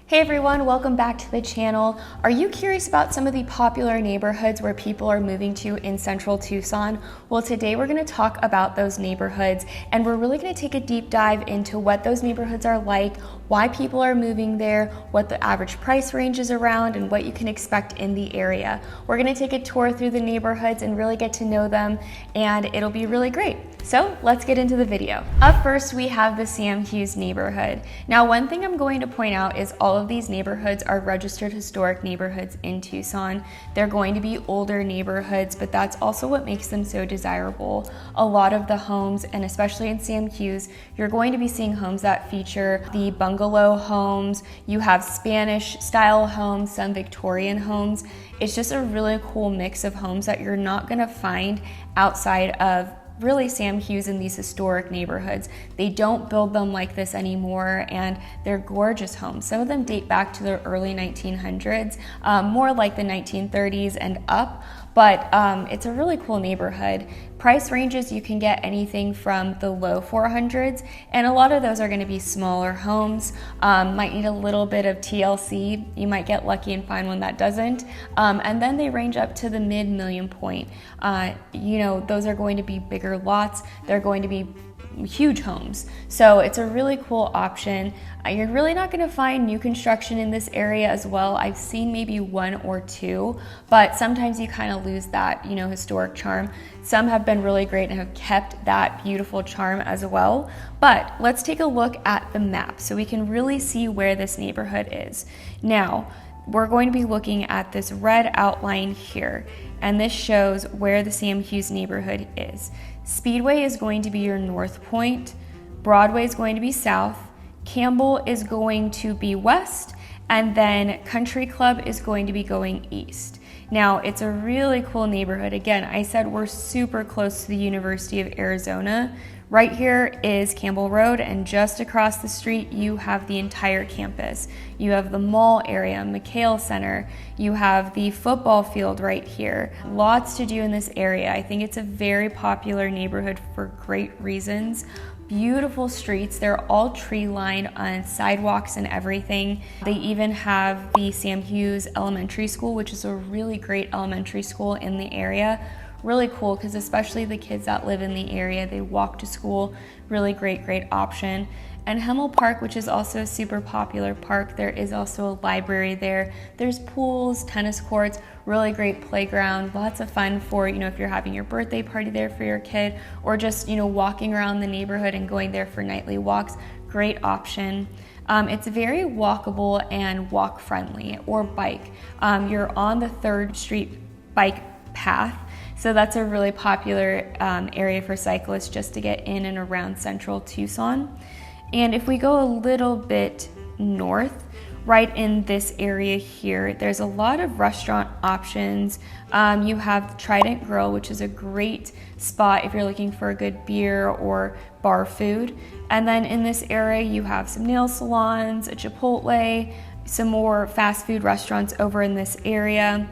Hey everyone, welcome back to the channel. Are you curious about some of the popular neighborhoods where people are moving to in Central Tucson? Well, today we're going to talk about those neighborhoods, and we're really going to take a deep dive into what those neighborhoods are like, why people are moving there, what the average price range is around, and what you can expect in the area. We're going to take a tour through the neighborhoods and really get to know them, and it'll be really great. So let's get into the video. Up first, we have the Sam Hughes neighborhood. Now, one thing I'm going to point out is all of these neighborhoods are registered historic neighborhoods in Tucson. They're going to be older neighborhoods, but that's also what makes them so desirable. A lot of the homes, and especially in Sam Hughes, you're going to be seeing homes that feature the bungalow homes. You have Spanish style homes, some Victorian homes. It's just a really cool mix of homes that you're not gonna find outside of really Sam Hughes in these historic neighborhoods. They don't build them like this anymore, and they're gorgeous homes. Some of them date back to the early 1900s, more like the 1930s and up, but it's a really cool neighborhood. Price ranges, you can get anything from the low 400s, and a lot of those are going to be smaller homes. Might need a little bit of TLC. You might get lucky and find one that doesn't. And then they range up to the mid-million point. Those are going to be bigger lots. They're going to be huge homes. So it's a really cool option. You're really not going to find new construction in this area as well. I've seen maybe one or two, but sometimes you kind of lose that, historic charm. Some have been really great and have kept that beautiful charm as well. But let's take a look at the map so we can really see where this neighborhood is. Now, we're going to be looking at this red outline here, and this shows where the Sam Hughes neighborhood is. Speedway is going to be your north point, Broadway is going to be south, Campbell is going to be west, and then Country Club is going to be going east. Now, it's a really cool neighborhood. Again, I said we're super close to the University of Arizona. Right here is Campbell Road, and just across the street you have the entire campus. You have the mall area, McHale Center, you have the football field right here. Lots to do in this area. I think it's a very popular neighborhood for great reasons. Beautiful streets, they're all tree lined on sidewalks and everything. They even have the Sam Hughes Elementary School, which is a really great elementary school in the area. Really cool, because especially the kids that live in the area, they walk to school. Really great option. And Armory Park, which is also a super popular park, there is also a library there. There's pools, tennis courts, really great playground, lots of fun for, if you're having your birthday party there for your kid, or just, walking around the neighborhood and going there for nightly walks. Great option. It's very walkable and walk friendly, or bike. You're on the 3rd Street bike path. So that's a really popular area for cyclists just to get in and around Central Tucson. And if we go a little bit north, right in this area here, there's a lot of restaurant options. You have Trident Grill, which is a great spot if you're looking for a good beer or bar food. And then in this area, you have some nail salons, a Chipotle, some more fast food restaurants over in this area.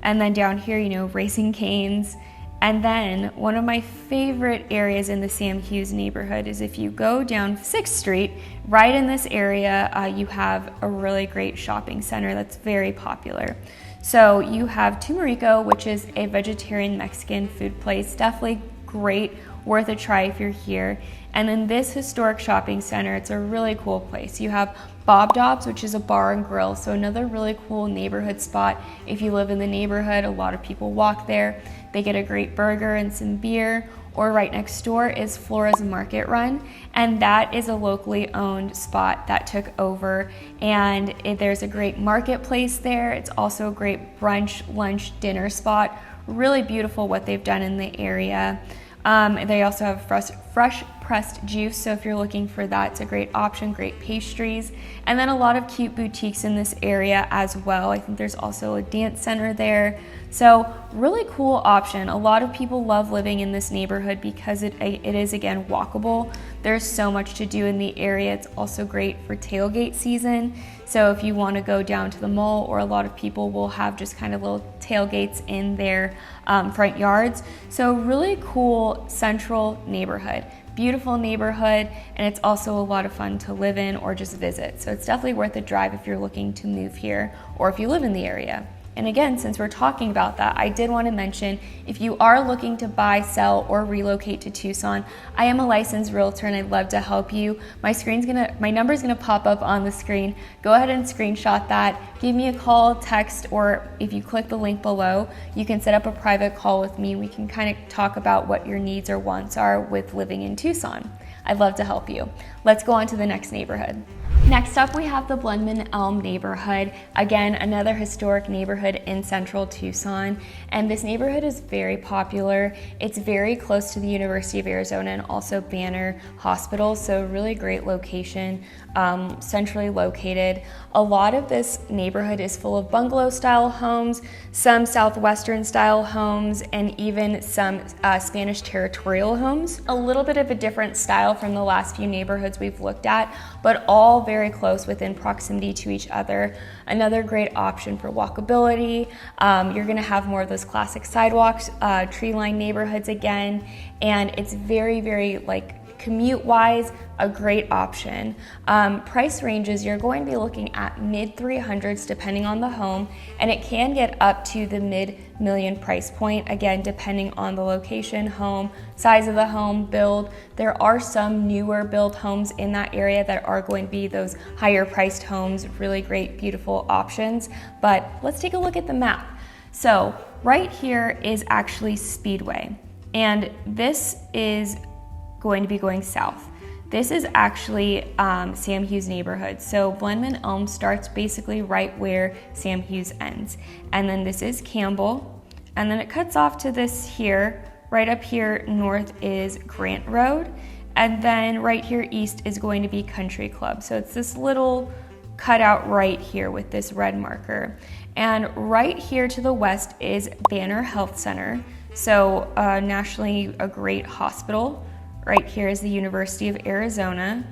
And then down here, Raising Cane's. And then one of my favorite areas in the Sam Hughes neighborhood is if you go down 6th Street, right in this area, you have a really great shopping center that's very popular. So you have Tumarico, which is a vegetarian Mexican food place. Definitely great, worth a try if you're here. And in this historic shopping center, it's a really cool place. You have Bob Dobbs, which is a bar and grill, so another really cool neighborhood spot. If you live in the neighborhood, a lot of people walk there. They get a great burger and some beer. Or right next door is Flora's Market Run, and that is a locally owned spot that took over, and there's a great marketplace there. It's also a great brunch, lunch, dinner spot. Really beautiful what they've done in the area. They also have fresh pressed juice, so if you're looking for that, it's a great option. Great pastries, and then a lot of cute boutiques in this area as well. I think there's also a dance center there, so really cool option. A lot of people love living in this neighborhood because it is, again, walkable. There's so much to do in the area. It's also great for tailgate season, so if you want to go down to the mall, or a lot of people will have just kind of little tailgates in their front yards. So really cool central neighborhood. beautiful neighborhood, and it's also a lot of fun to live in or just visit. So it's definitely worth a drive if you're looking to move here or if you live in the area. And again, since we're talking about that, I did want to mention, if you are looking to buy, sell, or relocate to Tucson, I am a licensed realtor and I'd love to help you. My number's gonna pop up on the screen. Go ahead and screenshot that. Give me a call, text, or if you click the link below, you can set up a private call with me. We can kind of talk about what your needs or wants are with living in Tucson. I'd love to help you. Let's go on to the next neighborhood. Next up, we have the Blenman-Elm neighborhood. Again, another historic neighborhood in Central Tucson. And this neighborhood is very popular. It's very close to the University of Arizona and also Banner Hospital, so really great location, centrally located. A lot of this neighborhood is full of bungalow-style homes, some Southwestern-style homes, and even some Spanish territorial homes. A little bit of a different style from the last few neighborhoods we've looked at, but all very close within proximity to each other. Another great option for walkability. You're gonna have more of those classic sidewalks, tree-lined neighborhoods again, and it's very, very commute-wise, a great option. Price ranges, you're going to be looking at mid 300s depending on the home, and it can get up to the mid-million price point, again, depending on the location, home, size of the home, build. There are some newer build homes in that area that are going to be those higher priced homes, really great, beautiful options. But let's take a look at the map. So right here is actually Speedway, and this is going to be going south. This is actually Sam Hughes neighborhood. So Blenman-Elm starts basically right where Sam Hughes ends. And then this is Campbell. And then it cuts off to this here. Right up here north is Grant Road. And then right here east is going to be Country Club. So it's this little cutout right here with this red marker. And right here to the west is Banner Health Center. So nationally a great hospital. Right here is the University of Arizona.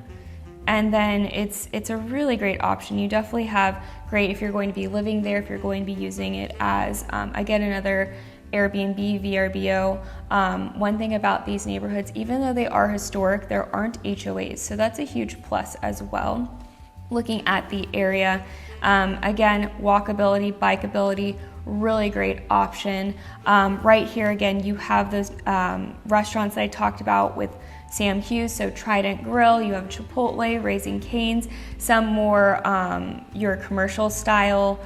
And then it's a really great option. You definitely have great if you're going to be living there, if you're going to be using it as, again, another Airbnb, VRBO. One thing about these neighborhoods, even though they are historic, there aren't HOAs. So that's a huge plus as well. Looking at the area, again, walkability, bikeability, really great option. Right here, again, you have those restaurants that I talked about with Sam Hughes, so Trident Grill, you have Chipotle, Raising Cane's, some more your commercial style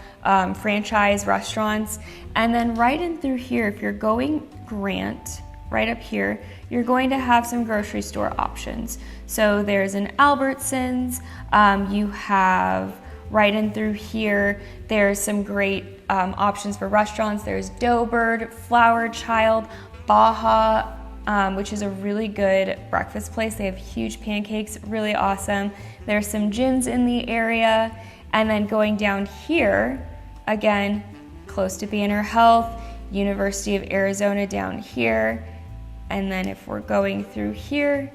franchise restaurants. And then right in through here, if you're going Grant, right up here, you're going to have some grocery store options. So there's an Albertsons, you have right in through here, there's some great options for restaurants. There's Doughbird, Flower Child, Baja, which is a really good breakfast place. They have huge pancakes, really awesome. There's some gyms in the area. And then going down here, again, close to Banner Health, University of Arizona down here. And then if we're going through here,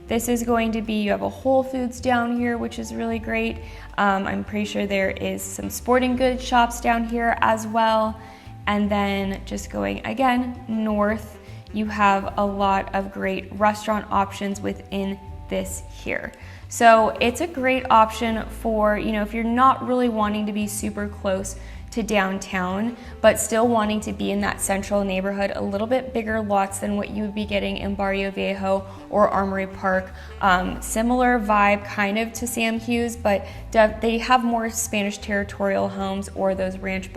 this is going to be, you have a Whole Foods down here, which is really great. I'm pretty sure there is some sporting goods shops down here as well. And then just going again north, you have a lot of great restaurant options within this here. So it's a great option for, if you're not really wanting to be super close to downtown, but still wanting to be in that central neighborhood, a little bit bigger lots than what you would be getting in Barrio Viejo or Armory Park. Similar vibe kind of to Sam Hughes, but they have more Spanish territorial homes or those ranch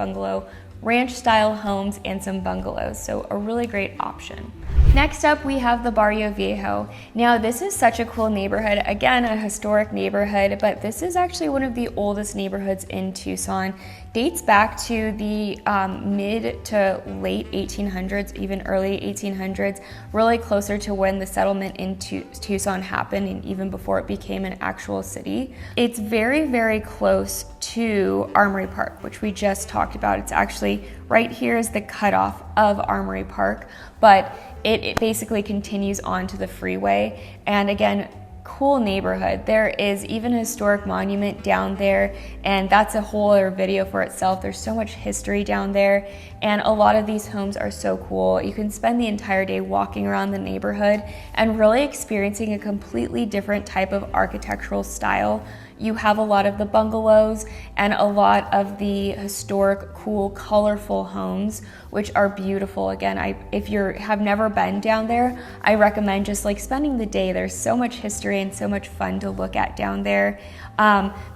style homes and some bungalows, so a really great option. Next up, we have the Barrio Viejo. Now, this is such a cool neighborhood. Again, a historic neighborhood, but this is actually one of the oldest neighborhoods in Tucson. Dates back to the mid to late 1800s, even early 1800s, really closer to when the settlement in Tucson happened and even before it became an actual city. It's very, very close to Armory Park, which we just talked about. It's actually right here is the cutoff of Armory Park, but it basically continues on to the freeway. And again, cool neighborhood. There is even a historic monument down there, and that's a whole other video for itself. There's so much history down there, and a lot of these homes are so cool. You can spend the entire day walking around the neighborhood and really experiencing a completely different type of architectural style. You have a lot of the bungalows and a lot of the historic, cool, colorful homes, which are beautiful. Again, if you have never been down there, I recommend just like spending the day. There's so much history and so much fun to look at down there.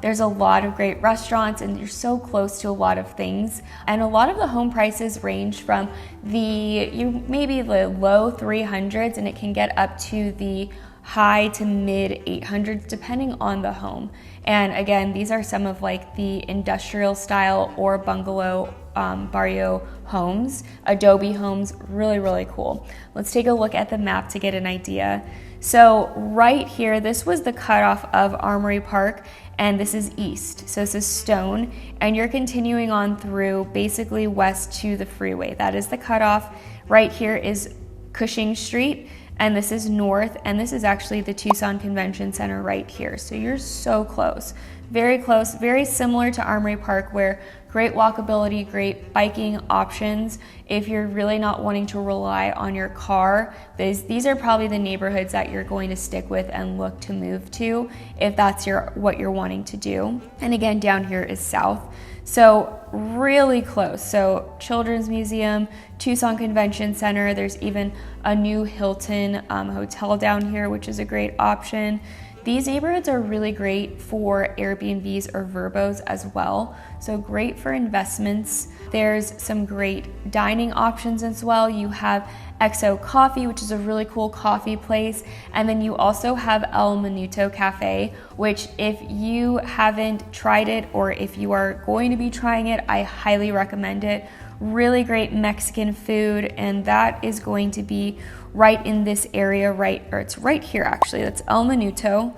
There's a lot of great restaurants, and you're so close to a lot of things. And a lot of the home prices range from maybe the low 300s, and it can get up to the high to mid 800s depending on the home. And again, these are some of like the industrial style or bungalow barrio homes, adobe homes, really, really cool. Let's take a look at the map to get an idea. So right here, this was the cutoff of Armory Park, and this is east. So this is Stone, and you're continuing on through basically west to the freeway. That is the cutoff. Right here is Cushing Street, and this is north, and this is actually the Tucson Convention Center right here. So you're so close, very similar to Armory Park, where great walkability, great biking options. If you're really not wanting to rely on your car, these are probably the neighborhoods that you're going to stick with and look to move to if that's what you're wanting to do. And again, down here is south. So really close. So Children's Museum, Tucson Convention Center, there's even a new Hilton hotel down here, which is a great option. These neighborhoods are really great for Airbnbs or Verbos as well. So great for investments. There's some great dining options as well. You have XO Coffee, which is a really cool coffee place. And then you also have El Minuto Cafe, which if you haven't tried it or if you are going to be trying it, I highly recommend it. Really great Mexican food, and that is going to be right in this area, it's right here actually. That's El Minuto.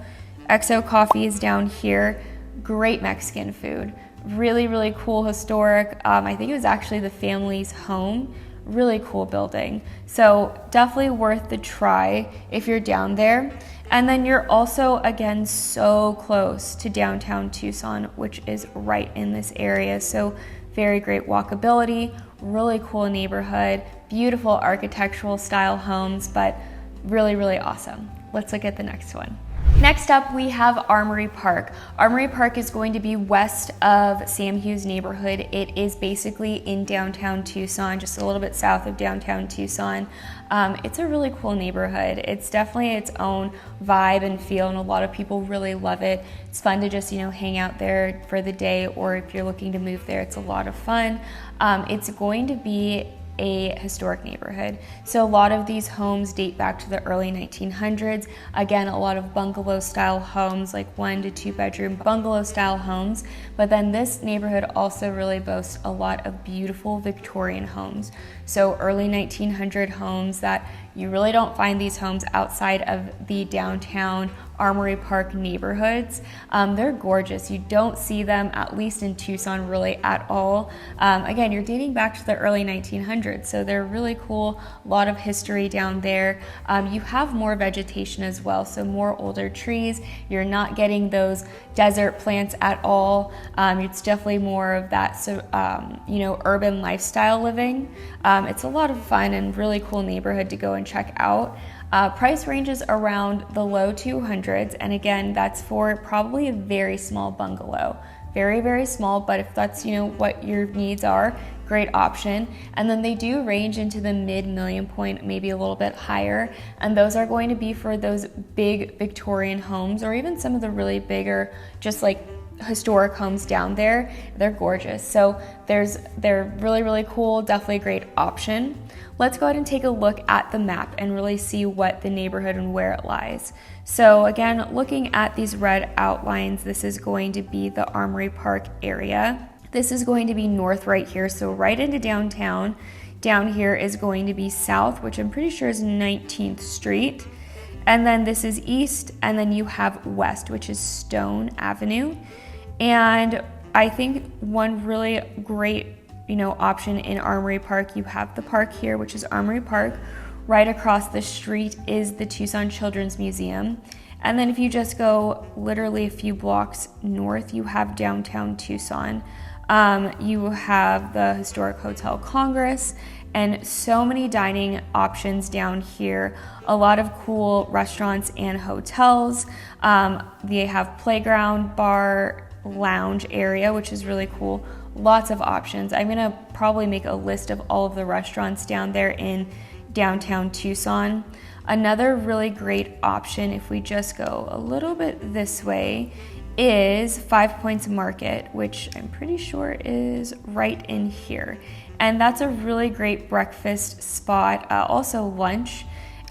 XO Coffee is down here. Great Mexican food. Really, really cool, historic. I think it was actually the family's home. Really cool building. So definitely worth the try if you're down there. And then you're also, again, so close to downtown Tucson, which is right in this area. So very great walkability, really cool neighborhood, beautiful architectural style homes, but really, really awesome. Let's look at the next one. Next up, we have Armory Park. Armory Park is going to be west of Sam Hughes neighborhood. It is basically in downtown Tucson, just a little bit south of downtown Tucson. It's a really cool neighborhood. It's definitely its own vibe and feel, and a lot of people really love it. It's fun to just, hang out there for the day, or if you're looking to move there, it's a lot of fun. It's going to be a historic neighborhood. So a lot of these homes date back to the early 1900s. Again, a lot of bungalow style homes, like 1 to 2 bedroom bungalow style homes. But then this neighborhood also really boasts a lot of beautiful Victorian homes. So early 1900 homes that you really don't find these homes outside of the downtown Armory Park neighborhoods. They're gorgeous. You don't see them, at least in Tucson, really at all. Again, you're dating back to the early 1900s, so they're really cool. A lot of history down there. You have more vegetation as well, so more older trees. You're not getting those desert plants at all. It's definitely more of that, urban lifestyle living. It's a lot of fun and really cool neighborhood to go and check out. Price ranges around the low 200s, and again, that's for probably a very small bungalow. Very, very small, but if that's what your needs are, great option. And then they do range into the mid-million point, maybe a little bit higher, and those are going to be for those big Victorian homes, or even some of the really bigger, just like historic homes down there. They're gorgeous. So they're really, really cool, definitely a great option. Let's go ahead and take a look at the map and really see what the neighborhood and where it lies. So again, looking at these red outlines, this is going to be the Armory Park area. This is going to be north right here, so right into downtown. Down here is going to be south, which I'm pretty sure is 19th Street. And then this is east, and then you have west, which is Stone Avenue. And I think one really great option in Armory Park, you have the park here, which is Armory Park. Right across the street is the Tucson Children's Museum. And then if you just go literally a few blocks north, you have downtown Tucson. You have the historic Hotel Congress and so many dining options down here. A lot of cool restaurants and hotels. They have playground, bar, lounge area, which is really cool. Lots of options. I'm gonna probably make a list of all of the restaurants down there in downtown Tucson. Another really great option, if we just go a little bit this way, is Five Points Market, which I'm pretty sure is right in here. And that's a really great breakfast spot, also lunch,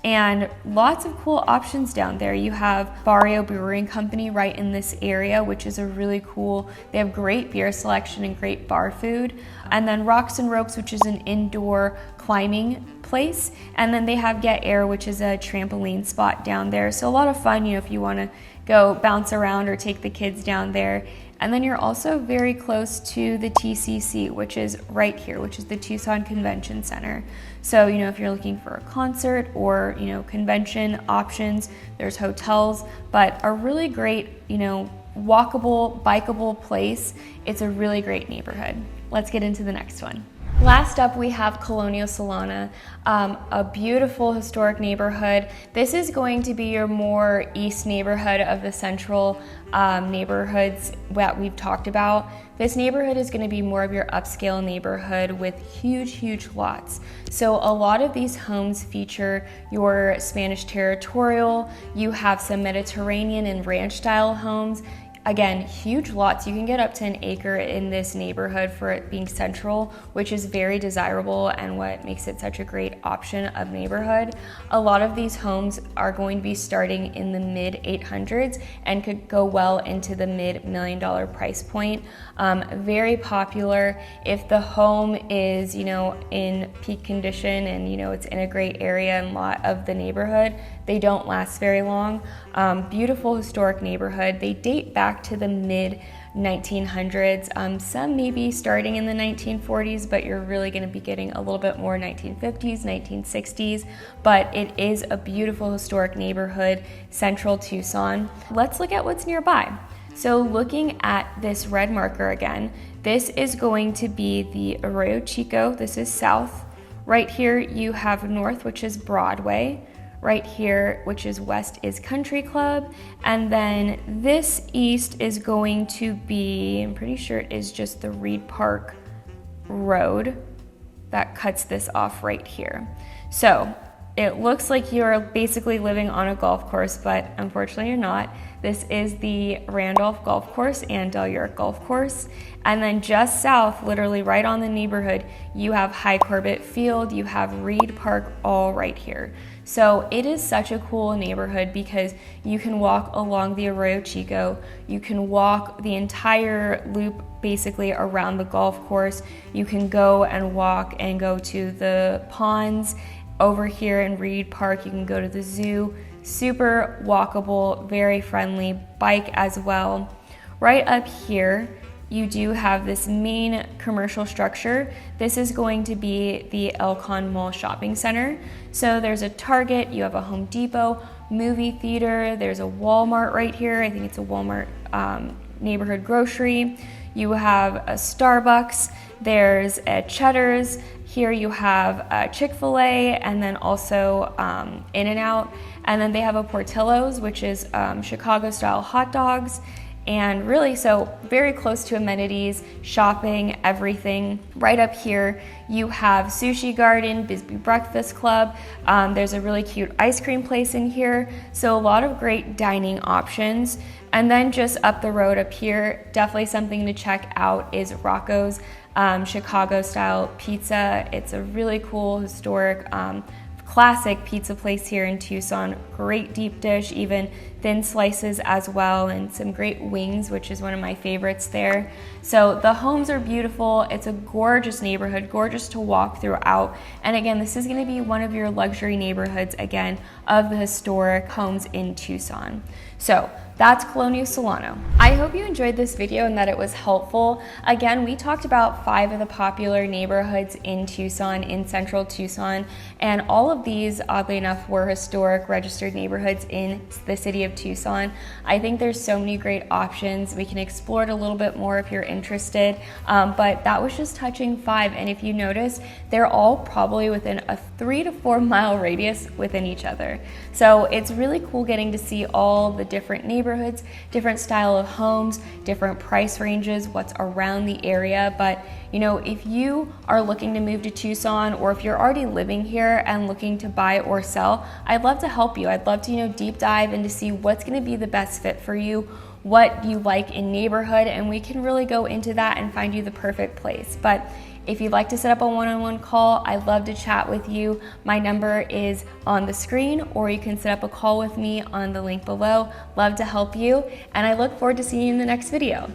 and lots of cool options down there. You have Barrio Brewing Company right in this area, which is a really cool, they have great beer selection and great bar food. And then Rocks and Ropes, which is an indoor climbing place. And then they have Get Air, which is a trampoline spot down there. So a lot of fun, if you wanna go bounce around or take the kids down there. And then you're also very close to the TCC, which is right here, which is the Tucson Convention Center. So, if you're looking for a concert or, convention options, there's hotels, but a really great, walkable, bikeable place. It's a really great neighborhood. Let's get into the next one. Last up, we have Colonia Solano, a beautiful historic neighborhood. This is going to be your more east neighborhood of the central neighborhoods that we've talked about. This neighborhood is going to be more of your upscale neighborhood with huge lots. So a lot of these homes feature your Spanish territorial. You have some Mediterranean and ranch style homes. Again, huge lots. You can get up to an acre in this neighborhood for it being central, which is very desirable and what makes it such a great option of neighborhood. A lot of these homes are going to be starting in the mid 800s and could go well into the mid $1 million price point. Very popular. If the home is, in peak condition and, it's in a great area and lot of the neighborhood, they don't last very long. Beautiful historic neighborhood. They date back to the mid 1900s. Some maybe starting in the 1940s, but you're really going to be getting a little bit more 1950s, 1960s. But it is a beautiful historic neighborhood, Central Tucson. Let's look at what's nearby. So looking at this red marker again, this is going to be the Arroyo Chico. This is south. Right here you have north, which is Broadway. Right here, which is west, is Country Club. And then this east is going to be, I'm pretty sure it is just the Reed Park Road that cuts this off right here. So it looks like you're basically living on a golf course, but unfortunately you're not. This is the Randolph Golf Course and Del York Golf Course. And then just south, literally right on the neighborhood, you have High Corbett Field, you have Reed Park, all right here. So it is such a cool neighborhood because you can walk along the Arroyo Chico, you can walk the entire loop basically around the golf course, you can go and walk and go to the ponds over here in Reed Park, you can go to the zoo. Super walkable, very friendly, bike as well. Right up here, you do have this main commercial structure. This is going to be the Elcon Mall Shopping Center. So there's a Target, you have a Home Depot, movie theater, there's a Walmart right here. I think it's a Walmart neighborhood grocery. You have a Starbucks, there's a Cheddar's. Here you have a Chick-fil-A and then also In-N-Out. And then they have a Portillo's, which is Chicago-style hot dogs. And really, so very close to amenities, shopping, everything. Right up here, you have Sushi Garden, Bisbee Breakfast Club. There's a really cute ice cream place in here. So a lot of great dining options. And then just up the road up here, definitely something to check out is Rocco's Chicago-style pizza. It's a really cool, historic, classic pizza place here in Tucson. Great deep dish, even thin slices as well, and some great wings, which is one of my favorites there. So the homes are beautiful. It's a gorgeous neighborhood, gorgeous to walk throughout. And again, this is going to be one of your luxury neighborhoods, again, of the historic homes in Tucson. So that's Colonia Solano. I hope you enjoyed this video and that it was helpful. Again, we talked about 5 of the popular neighborhoods in Tucson, in Central Tucson, and all of these, oddly enough, were historic registered neighborhoods in the city of of Tucson. I think there's so many great options. We can explore it a little bit more if you're interested, but that was just touching 5, and if you notice, they're all probably within a 3 to 4 mile radius within each other. So it's really cool getting to see all the different neighborhoods, different style of homes, different price ranges, what's around the area. But you know, if you are looking to move to Tucson, or if you're already living here and looking to buy or sell, I'd love to help you. I'd love to, deep dive and to see what's going to be the best fit for you, what you like in neighborhood, and we can really go into that and find you the perfect place. But if you'd like to set up a one-on-one call, I'd love to chat with you. My number is on the screen, or you can set up a call with me on the link below. Love to help you, and I look forward to seeing you in the next video.